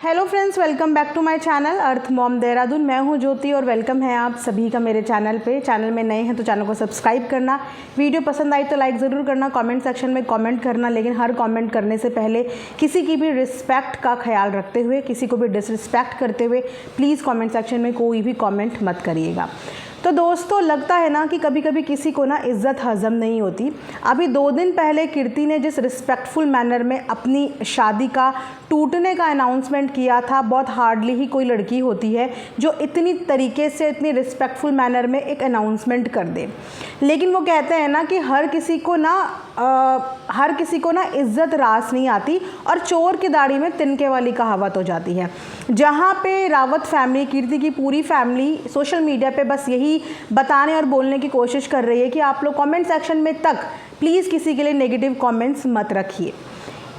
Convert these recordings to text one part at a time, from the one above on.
Hello friends, welcome back to my channel earth mom Dehradun. मैं हूं ज्योति और वेलकम है आप सभी का मेरे चैनल पे। चैनल में नए हैं तो चैनल को सब्सक्राइब करना, वीडियो पसंद आई तो लाइक ज़रूर करना, कमेंट सेक्शन में कमेंट करना, लेकिन हर कमेंट करने से पहले किसी की भी रिस्पेक्ट का ख्याल रखते हुए, किसी को भी डिसरिस्पेक्ट करते हुए प्लीज़ कमेंट सेक्शन में कोई भी कमेंट मत करिएगा। तो दोस्तों, लगता है ना कि कभी कभी किसी को ना इज़्ज़त हज़म नहीं होती। अभी 2 दिन पहले कीर्ति ने जिस रिस्पेक्टफुल मैनर में अपनी शादी का टूटने का अनाउंसमेंट किया था, बहुत हार्डली ही कोई लड़की होती है जो इतनी तरीके से, इतनी रिस्पेक्टफुल मैनर में एक अनाउंसमेंट कर दे। लेकिन वो कहते हैं ना कि हर किसी को ना इज़्ज़त रास नहीं आती और चोर की दाढ़ी में तिनके वाली कहावत हो जाती है। जहाँ पे रावत फैमिली, कीर्ति की पूरी फैमिली सोशल मीडिया पे बस यही बताने और बोलने की कोशिश कर रही है कि आप लोग कमेंट सेक्शन में तक प्लीज़ किसी के लिए नेगेटिव कमेंट्स मत रखिए।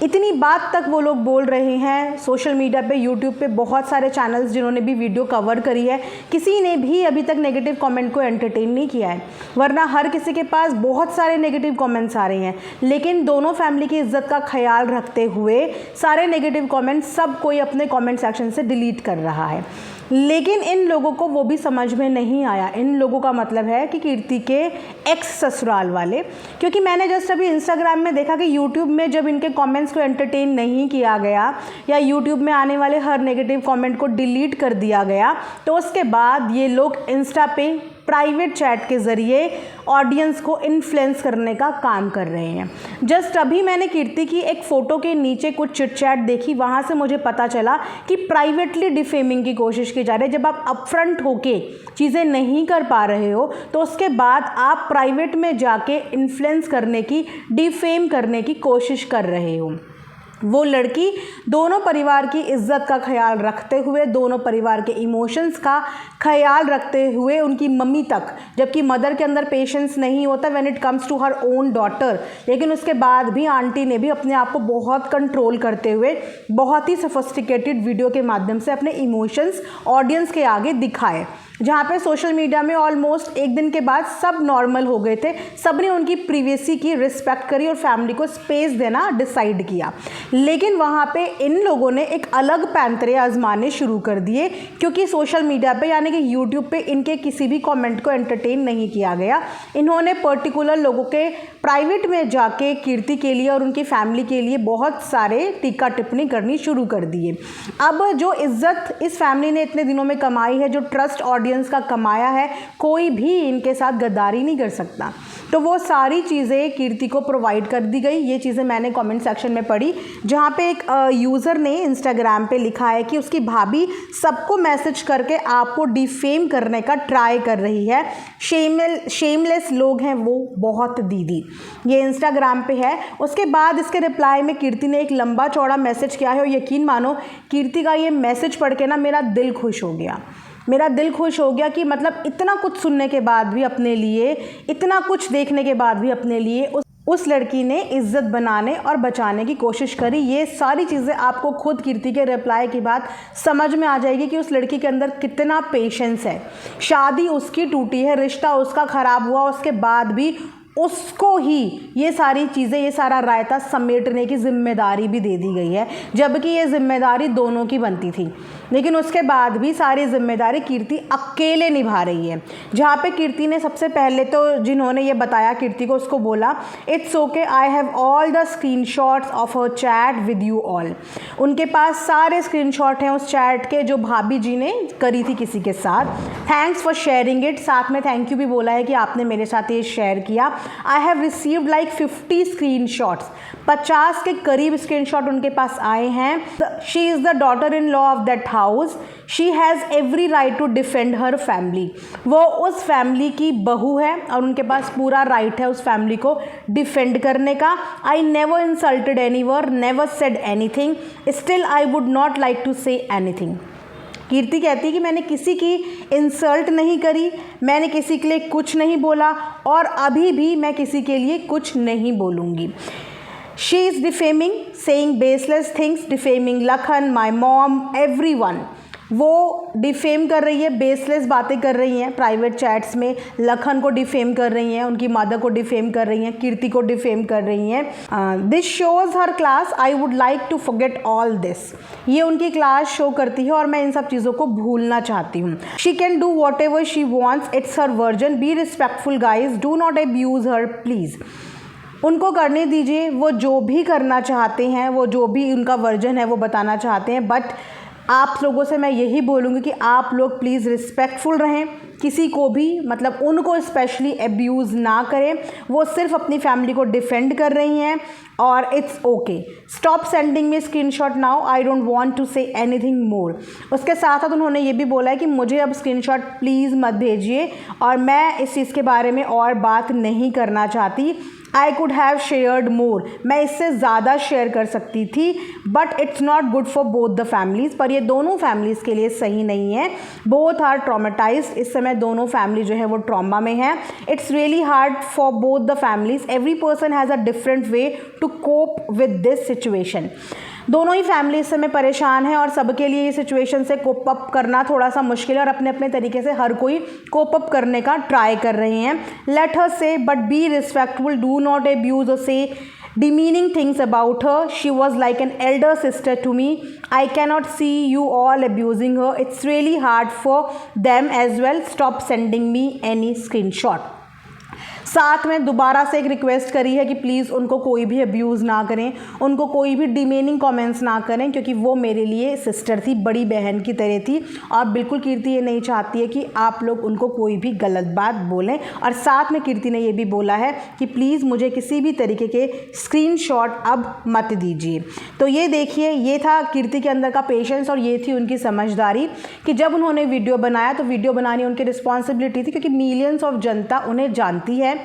इतनी बात तक वो लोग बोल रहे हैं सोशल मीडिया पे, यूट्यूब पे बहुत सारे चैनल्स जिन्होंने भी वीडियो कवर करी है, किसी ने भी अभी तक नेगेटिव कमेंट को एंटरटेन नहीं किया है, वरना हर किसी के पास बहुत सारे नेगेटिव कमेंट्स आ रहे हैं। लेकिन दोनों फैमिली की इज्जत का ख्याल रखते हुए सारे नेगेटिव कमेंट्स सब कोई अपने कमेंट सेक्शन से डिलीट कर रहा है। लेकिन इन लोगों को वो भी समझ में नहीं आया। इन लोगों का मतलब है कि कीर्ति के एक्स ससुराल वाले, क्योंकि मैंने जस्ट अभी इंस्टाग्राम में देखा कि यूट्यूब में जब इनके कमेंट्स को एंटरटेन नहीं किया गया या यूट्यूब में आने वाले हर नेगेटिव कमेंट को डिलीट कर दिया गया, तो उसके बाद ये लोग इंस्टा पे प्राइवेट चैट के ज़रिए ऑडियंस को इन्फ्लुएंस करने का काम कर रहे हैं। जस्ट अभी मैंने कीर्ति की एक फ़ोटो के नीचे कुछ चिट चैट देखी, वहाँ से मुझे पता चला कि प्राइवेटली डिफेमिंग की कोशिश की जा रही है। जब आप अपफ्रंट होके चीज़ें नहीं कर पा रहे हो तो उसके बाद आप प्राइवेट में जाके इन्फ्लुएंस करने की, डिफेम करने की कोशिश कर रहे हो। वो लड़की दोनों परिवार की इज्जत का ख्याल रखते हुए, दोनों परिवार के इमोशंस का ख्याल रखते हुए, उनकी मम्मी तक, जबकि मदर के अंदर पेशेंस नहीं होता when it comes to her own daughter, लेकिन उसके बाद भी आंटी ने भी अपने आप को बहुत कंट्रोल करते हुए बहुत ही सोफिस्टिकेटेड वीडियो के माध्यम से अपने इमोशंस ऑडियंस के आगे दिखाए, जहाँ पे सोशल मीडिया में ऑलमोस्ट एक दिन के बाद सब नॉर्मल हो गए थे। सब ने उनकी प्रिवेसी की रिस्पेक्ट करी और फैमिली को स्पेस देना डिसाइड किया। लेकिन वहाँ पे इन लोगों ने एक अलग पैंतरे आजमाने शुरू कर दिए, क्योंकि सोशल मीडिया पे यानी कि यूट्यूब पे इनके किसी भी कमेंट को एंटरटेन नहीं किया गया। इन्होंने पर्टिकुलर लोगों के प्राइवेट में जाके कीर्ति के लिए और उनकी फैमिली के लिए बहुत सारे टीका टिप्पणी करनी शुरू कर दिए। अब जो इज्जत इस फैमिली ने इतने दिनों में कमाई है, जो ट्रस्ट ऑडियंस का कमाया है, कोई भी इनके साथ गद्दारी नहीं कर सकता। तो वो सारी चीज़ें कीर्ति को प्रोवाइड कर दी गई। ये चीज़ें मैंने कमेंट सेक्शन में पढ़ी, जहाँ पे एक यूज़र ने इंस्टाग्राम पे लिखा है कि उसकी भाभी सबको मैसेज करके आपको डिफेम करने का ट्राई कर रही है। शेमलेस लोग हैं वो बहुत दीदी। ये इंस्टाग्राम पे है। उसके बाद इसके रिप्लाई में कीर्ति ने एक लंबा चौड़ा मैसेज किया है और यकीन मानो कीर्ति का ये मैसेज पढ़ के ना मेरा दिल खुश हो गया। मेरा दिल खुश हो गया कि मतलब इतना कुछ सुनने के बाद भी अपने लिए, इतना कुछ देखने के बाद भी अपने लिए उस लड़की ने इज्जत बनाने और बचाने की कोशिश करी। ये सारी चीज़ें आपको खुद कीर्ति के रिप्लाई की बात समझ में आ जाएगी कि उस लड़की के अंदर कितना पेशेंस है। शादी उसकी टूटी है, रिश्ता उसका ख़राब हुआ, उसके बाद भी उसको ही ये सारी चीज़ें, ये सारा रायता समेटने की जिम्मेदारी भी दे दी गई है, जबकि ये जिम्मेदारी दोनों की बनती थी। लेकिन उसके बाद भी सारी जिम्मेदारी कीर्ति अकेले निभा रही है। जहाँ पे कीर्ति ने सबसे पहले तो जिन्होंने ये बताया कीर्ति को, उसको बोला it's okay, I have all the screenshots of her chat with you all. उनके पास सारे स्क्रीनशॉट हैं उस चैट के जो भाभी जी ने करी थी किसी के साथ। Thanks for sharing it. साथ में थैंक यू भी बोला है कि आपने मेरे साथ ये शेयर किया। I have received like 50 screenshots. 50 के करीब स्क्रीनशॉट उनके पास आए हैं। She is the daughter in law of that house. She has every right to defend her family. वो उस फैमिली की बहू है और उनके पास पूरा राइट है उस फैमिली को डिफेंड करने का। I never insulted anyone, never said anything, still I would not like to say anything. Kirti कहती है कि मैंने किसी की इंसल्ट नहीं करी, मैंने किसी के लिए कुछ नहीं बोला और अभी भी मैं किसी के लिए कुछ नहीं बोलूँगी। She is defaming, saying baseless things, defaming Lakhan, my mom, everyone. वो डिफेम कर रही है, बेसलेस बातें कर रही हैं प्राइवेट चैट्स में। लखन को डिफेम कर रही हैं, उनकी मदर को डिफेम कर रही हैं, कीर्ति को डिफेम कर रही हैं। This shows her class I would like to forget all this. ये उनकी क्लास शो करती है और मैं इन सब चीज़ों को भूलना चाहती हूँ। She can do what ever she wants, it's her version, be respectful guys, do not abuse her please. उनको करने दीजिए, वो जो भी करना चाहते हैं, वो जो भी उनका वर्जन है वो बताना चाहते हैं। बट आप लोगों से मैं यही बोलूँगी कि आप लोग प्लीज़ रिस्पेक्टफुल रहें, किसी को भी मतलब उनको स्पेशली अब्यूज़ ना करें। वो सिर्फ अपनी फैमिली को डिफेंड कर रही हैं और it's okay. Stop sending me screenshot now, I don't want to say anything more. उसके साथ साथ उन्होंने ये भी बोला है कि मुझे अब स्क्रीनशॉट प्लीज़ मत भेजिए और मैं इस चीज़ के बारे में और बात नहीं करना चाहती। आई कुड हैव शेयर्ड मोर, मैं इससे ज़्यादा शेयर कर सकती थी, but it's not good for both the families. पर ये दोनों फैमिलीज़ के लिए सही नहीं है। बोथ आर ट्रॉमेटाइज्ड, इस समय दोनों फैमिली जो है वो ट्रॉमा में है। It's really hard for both the families, every person has a different way to cope with this situation. दोनों ही फैमिली इस समय परेशान है और सबके लिए ये सिचुएशन से कोप अप करना थोड़ा सा मुश्किल है और अपने अपने तरीके से हर कोई कोप अप करने का ट्राई कर रहे हैं। लेट हर से but be respectful, do not abuse और से demeaning things about her. She was like an elder sister to me. I cannot see you all abusing her. It's really hard for them as well. Stop sending me any screenshot. साथ में दोबारा से एक request करी है कि please उनको कोई भी अब्यूज़ ना करें, उनको कोई भी डिमेनिंग कमेंट्स ना करें, क्योंकि वो मेरे लिए सिस्टर थी, बड़ी बहन की तरह थी। और बिल्कुल कीर्ति ये नहीं चाहती है कि आप लोग उनको कोई भी गलत बात बोलें। और साथ में कीर्ति ने ये भी बोला है कि प्लीज़ मुझे किसी भी तरीके के स्क्रीनशॉट अब मत दीजिए। तो ये देखिए, ये था कीर्ति के अंदर का पेशेंस और ये थी उनकी समझदारी कि जब उन्होंने वीडियो बनाया तो वीडियो बनानी उनकी रिस्पॉन्सिबिलिटी थी, क्योंकि मिलियंस ऑफ जनता उन्हें जानती है,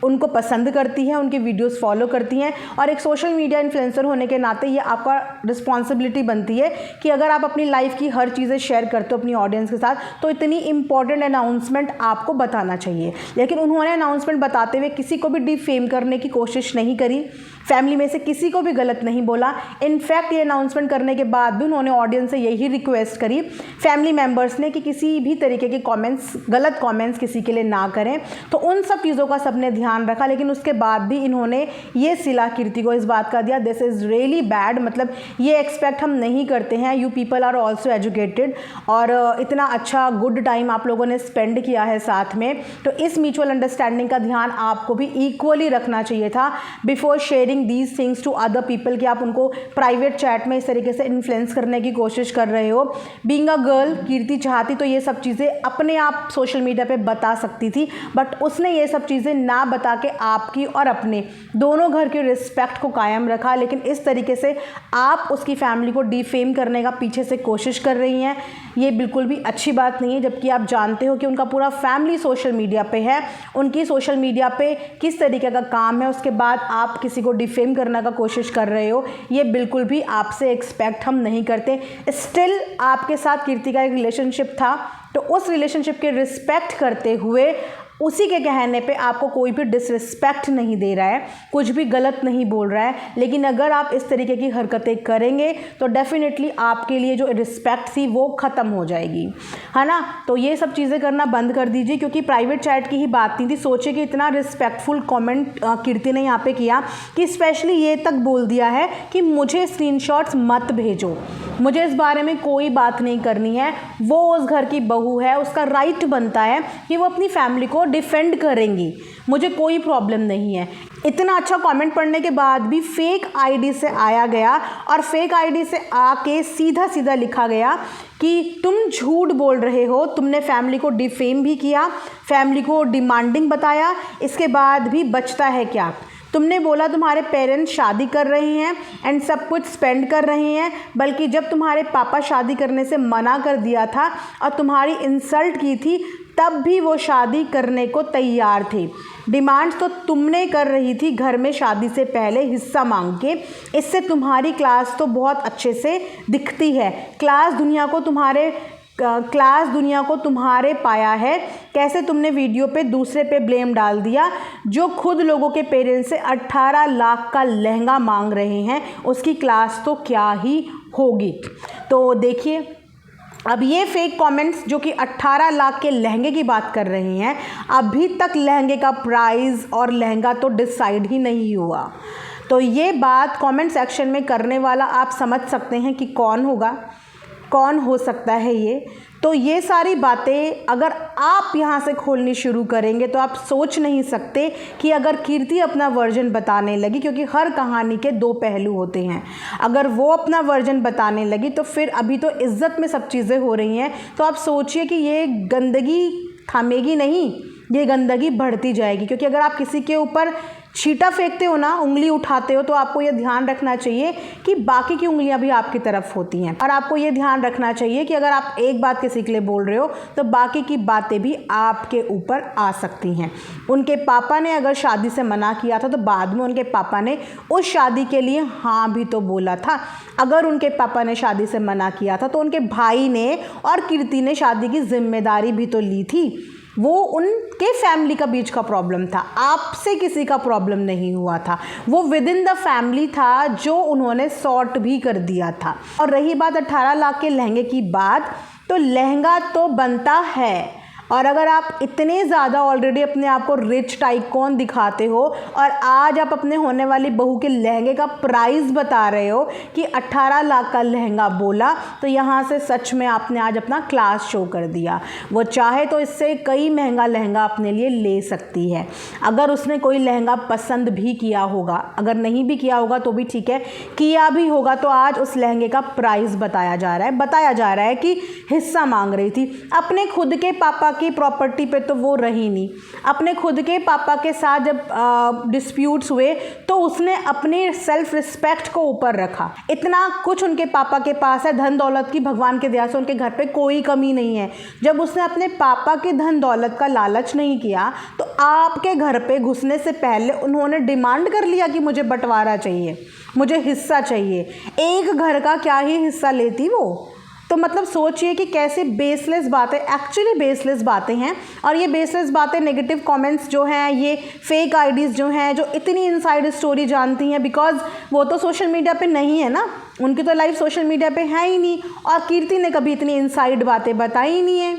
उनको पसंद करती है, उनके वीडियोस फॉलो करती हैं। और एक सोशल मीडिया इन्फ्लुएंसर होने के नाते ये आपका रिस्पॉन्सिबिलिटी बनती है कि अगर आप अपनी लाइफ की हर चीज़ें शेयर करते हो अपनी ऑडियंस के साथ, तो इतनी इंपॉर्टेंट अनाउंसमेंट आपको बताना चाहिए। लेकिन उन्होंने अनाउंसमेंट बताते हुए किसी को भी डिफेम करने की कोशिश नहीं करी, फैमिली में से किसी को भी गलत नहीं बोला। इनफैक्ट ये अनाउंसमेंट करने के बाद भी उन्होंने ऑडियंस से यही रिक्वेस्ट करी फैमिली मेम्बर्स ने कि किसी भी तरीके के कमेंट्स, गलत कमेंट्स किसी के लिए ना करें। तो उन सब चीज़ों का सबने ध्यान रखा, लेकिन उसके बाद भी इन्होंने ये सिला कीर्ति को इस बात का दिया, दिस इज़ रियली बैड, मतलब ये एक्सपेक्ट हम नहीं करते हैं। You people are also educated और इतना अच्छा गुड टाइम आप लोगों ने स्पेंड किया है साथ में, तो इस म्यूचुअल अंडरस्टैंडिंग का ध्यान आपको भी इक्वली रखना चाहिए था before sharing these things to other people, कि आप उनको प्राइवेट चैट में इस तरीके से इन्फ्लुएंस करने की कोशिश कर रहे हो। बीइंग अ गर्ल, कीर्ति चाहती तो ये सब चीज़ें अपने आप सोशल मीडिया पे बता सकती थी, बट उसने ये सब चीज़ें ना बता के आपकी और अपने दोनों घर के रिस्पेक्ट को कायम रखा। लेकिन इस तरीके से आप उसकी फैमिली को डिफेम करने का पीछे से कोशिश कर रही हैं, ये बिल्कुल भी अच्छी बात नहीं है। जबकि आप जानते हो कि उनका पूरा फैमिली सोशल मीडिया पे है, उनकी सोशल मीडिया पे किस तरीके का काम है, उसके बाद आप किसी को डिफेम करने का कोशिश कर रहे हो, ये बिल्कुल भी आपसे एक्सपेक्ट हम नहीं करते। स्टिल आपके साथ कीर्ति का एक रिलेशनशिप था, तो उस रिलेशनशिप के रिस्पेक्ट करते हुए उसी के कहने पे आपको कोई भी डिसरिस्पेक्ट नहीं दे रहा है, कुछ भी गलत नहीं बोल रहा है। लेकिन अगर आप इस तरीके की हरकतें करेंगे तो डेफिनेटली आपके लिए जो रिस्पेक्ट थी वो ख़त्म हो जाएगी, है ना। तो ये सब चीज़ें करना बंद कर दीजिए, क्योंकि प्राइवेट चैट की ही बात नहीं थी। सोचिए कि इतना रिस्पेक्टफुल कमेंट कीर्ति ने यहाँ पे किया कि स्पेशली ये तक बोल दिया है कि मुझे स्क्रीनशॉट्स मत भेजो, मुझे इस बारे में कोई बात नहीं करनी है। वो उस घर की बहू है, उसका राइट बनता है कि वो अपनी फैमिली को डिफेंड करेंगी, मुझे कोई प्रॉब्लम नहीं है। इतना अच्छा कमेंट पढ़ने के बाद भी फेक आईडी से आया गया और फेक आईडी से आके सीधा सीधा लिखा गया कि तुम झूठ बोल रहे हो, तुमने फैमिली को डिफेम भी किया, फैमिली को डिमांडिंग बताया, इसके बाद भी बचता है क्या। तुमने बोला तुम्हारे पेरेंट्स शादी कर रहे हैं एंड सब कुछ स्पेंड कर रहे हैं, बल्कि जब तुम्हारे पापा शादी करने से मना कर दिया था और तुम्हारी इंसल्ट की थी, तब भी वो शादी करने को तैयार थे। डिमांड्स तो तुमने कर रही थी घर में शादी से पहले हिस्सा मांग के। इससे तुम्हारी क्लास तो बहुत अच्छे से दिखती है, क्लास दुनिया को तुम्हारे पाया है। कैसे तुमने वीडियो पे दूसरे पे ब्लेम डाल दिया, जो खुद लोगों के पेरेंट्स से 18 लाख का लहंगा मांग रहे हैं, उसकी क्लास तो क्या ही होगी। तो देखिए, अब ये फेक कमेंट्स जो कि 18 लाख के लहंगे की बात कर रहे हैं, अभी तक लहंगे का प्राइस और लहंगा तो डिसाइड ही नहीं हुआ। तो ये बात कमेंट सेक्शन में करने वाला आप समझ सकते हैं कि कौन होगा, कौन हो सकता है ये। तो ये सारी बातें अगर आप यहाँ से खोलनी शुरू करेंगे तो आप सोच नहीं सकते कि अगर कीर्ति अपना वर्जन बताने लगी, क्योंकि हर कहानी के दो पहलू होते हैं, अगर वो अपना वर्जन बताने लगी तो फिर अभी तो इज्जत में सब चीज़ें हो रही हैं। तो आप सोचिए कि ये गंदगी थमेगी नहीं, ये गंदगी बढ़ती जाएगी। क्योंकि अगर आप किसी के ऊपर छींटा फेंकते हो ना, उंगली उठाते हो, तो आपको ये ध्यान रखना चाहिए कि बाकी की उंगलियां भी आपकी तरफ होती हैं। और आपको ये ध्यान रखना चाहिए कि अगर आप एक बात किसी के लिए बोल रहे हो तो बाकी की बातें भी आपके ऊपर आ सकती हैं। उनके पापा ने अगर शादी से मना किया था तो बाद में उनके पापा ने उस शादी के लिए हाँ भी तो बोला था। अगर उनके पापा ने शादी से मना किया था तो उनके भाई ने और कीर्ति ने शादी की जिम्मेदारी भी तो ली थी। वो उनके फैमिली का बीच का प्रॉब्लम था, आपसे किसी का प्रॉब्लम नहीं हुआ था। वो विद इन द फैमिली था जो उन्होंने सॉर्ट भी कर दिया था। और रही बात 18 लाख के लहंगे की बात, तो लहंगा तो बनता है। और अगर आप इतने ज़्यादा ऑलरेडी अपने आप को रिच टाइकॉन दिखाते हो और आज आप अपने होने वाली बहू के लहंगे का प्राइस बता रहे हो कि 18 लाख का लहंगा बोला, तो यहाँ से सच में आपने आज अपना क्लास शो कर दिया। वो चाहे तो इससे कई महंगा लहंगा अपने लिए ले सकती है। अगर उसने कोई लहंगा पसंद भी किया होगा, अगर नहीं भी किया होगा तो भी ठीक है, किया भी होगा तो आज उस लहंगे का प्राइस बताया जा रहा है कि हिस्सा मांग रही थी। अपने खुद के पापा की प्रॉपर्टी पे तो वो रही नहीं। अपने खुद के पापा के साथ जब डिस्प्यूट्स हुए तो उसने अपने सेल्फ रिस्पेक्ट को ऊपर रखा। इतना कुछ उनके पापा के पास है, धन दौलत की भगवान के दया से उनके घर पे कोई कमी नहीं है। जब उसने अपने पापा के धन दौलत का लालच नहीं किया तो आपके घर पे घुसने से पहले उन्होंने डिमांड कर लिया कि मुझे बंटवारा चाहिए, मुझे हिस्सा चाहिए। एक घर का क्या ही हिस्सा लेती वो। तो मतलब सोचिए कि कैसे बेसलेस बातें, एक्चुअली बेसलेस बातें हैं। और ये बेसलेस बातें, नेगेटिव कमेंट्स जो हैं, ये फेक आईडीज़ जो हैं, जो इतनी इनसाइड स्टोरी जानती हैं, बिकॉज वो तो सोशल मीडिया पे नहीं है ना, उनकी तो लाइफ सोशल मीडिया पे है ही नहीं। और कीर्ति ने कभी इतनी इनसाइड बातें बताई ही नहीं है,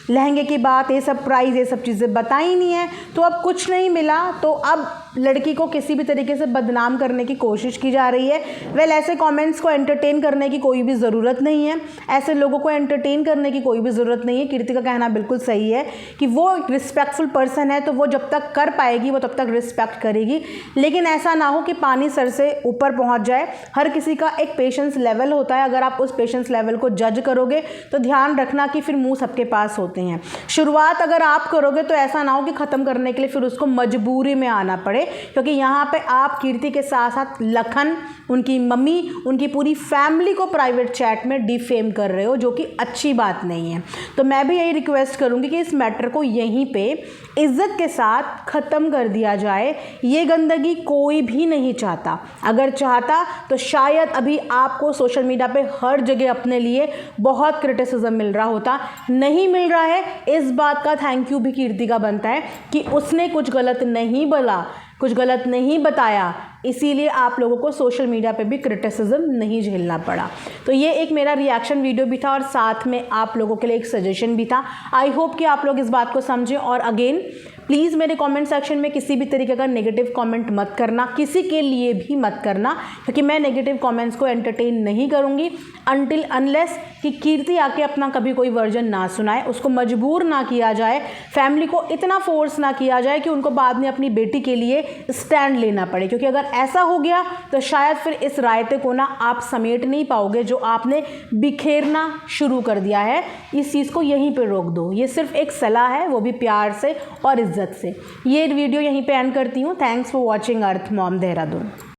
लहंगे की बात, ये सब प्राइस, ये सब चीज़ें बताई नहीं है। तो अब कुछ नहीं मिला तो अब लड़की को किसी भी तरीके से बदनाम करने की कोशिश की जा रही है। वेल, ऐसे कमेंट्स को एंटरटेन करने की कोई भी ज़रूरत नहीं है, ऐसे लोगों को एंटरटेन करने की कोई भी ज़रूरत नहीं है। कीर्ति का कहना बिल्कुल सही है कि वो एक रिस्पेक्टफुल पर्सन है, तो वो जब तक कर पाएगी वो तब तक रिस्पेक्ट करेगी। लेकिन ऐसा ना हो कि पानी सर से ऊपर पहुँच जाए। हर किसी का एक पेशेंस लेवल होता है, अगर आप उस पेशेंस लेवल को जज करोगे तो ध्यान रखना कि फिर मुँह सबके पास होते हैं। शुरुआत अगर आप करोगे तो ऐसा ना हो कि ख़त्म करने के लिए फिर उसको मजबूरी में आना पड़े, क्योंकि यहाँ पे आप कीर्ति के साथ साथ लखन, उनकी मम्मी, उनकी पूरी फैमिली को प्राइवेट चैट में डिफेम कर रहे हो, जो कि अच्छी बात नहीं है। तो मैं भी यही रिक्वेस्ट करूँगी कि इस मैटर को यहीं पे इज्जत के साथ ख़त्म कर दिया जाए। ये गंदगी कोई भी नहीं चाहता, अगर चाहता तो शायद अभी आपको सोशल मीडिया पे हर जगह अपने लिए बहुत क्रिटिसिज्म मिल रहा होता। नहीं मिल रहा है, इस बात का थैंक यू भी कीर्ति का बनता है कि उसने कुछ गलत नहीं बोला, कुछ गलत नहीं बताया, इसीलिए आप लोगों को सोशल मीडिया पे भी क्रिटिसिज्म नहीं झेलना पड़ा। तो ये एक मेरा रिएक्शन वीडियो भी था और साथ में आप लोगों के लिए एक सजेशन भी था। आई होप कि आप लोग इस बात को समझें। और अगेन प्लीज़ मेरे कमेंट सेक्शन में किसी भी तरीके का नेगेटिव कमेंट मत करना, किसी के लिए भी मत करना, क्योंकि मैं नेगेटिव कमेंट्स को एंटरटेन नहीं करूँगी अनटिल अनलेस कि कीर्ति आके अपना कभी कोई वर्जन ना सुनाए, उसको मजबूर ना किया जाए, फैमिली को इतना फोर्स ना किया जाए कि उनको बाद में अपनी बेटी के लिए स्टैंड लेना पड़े। क्योंकि अगर ऐसा हो गया तो शायद फिर इस रायते को ना आप समेट नहीं पाओगे जो आपने बिखेरना शुरू कर दिया है। इस चीज़ को यहीं पे रोक दो। ये सिर्फ एक सलाह है, वो भी प्यार से और इज्जत से। ये वीडियो यहीं पे एंड करती हूँ। Thanks for watching earth mom Dehradun.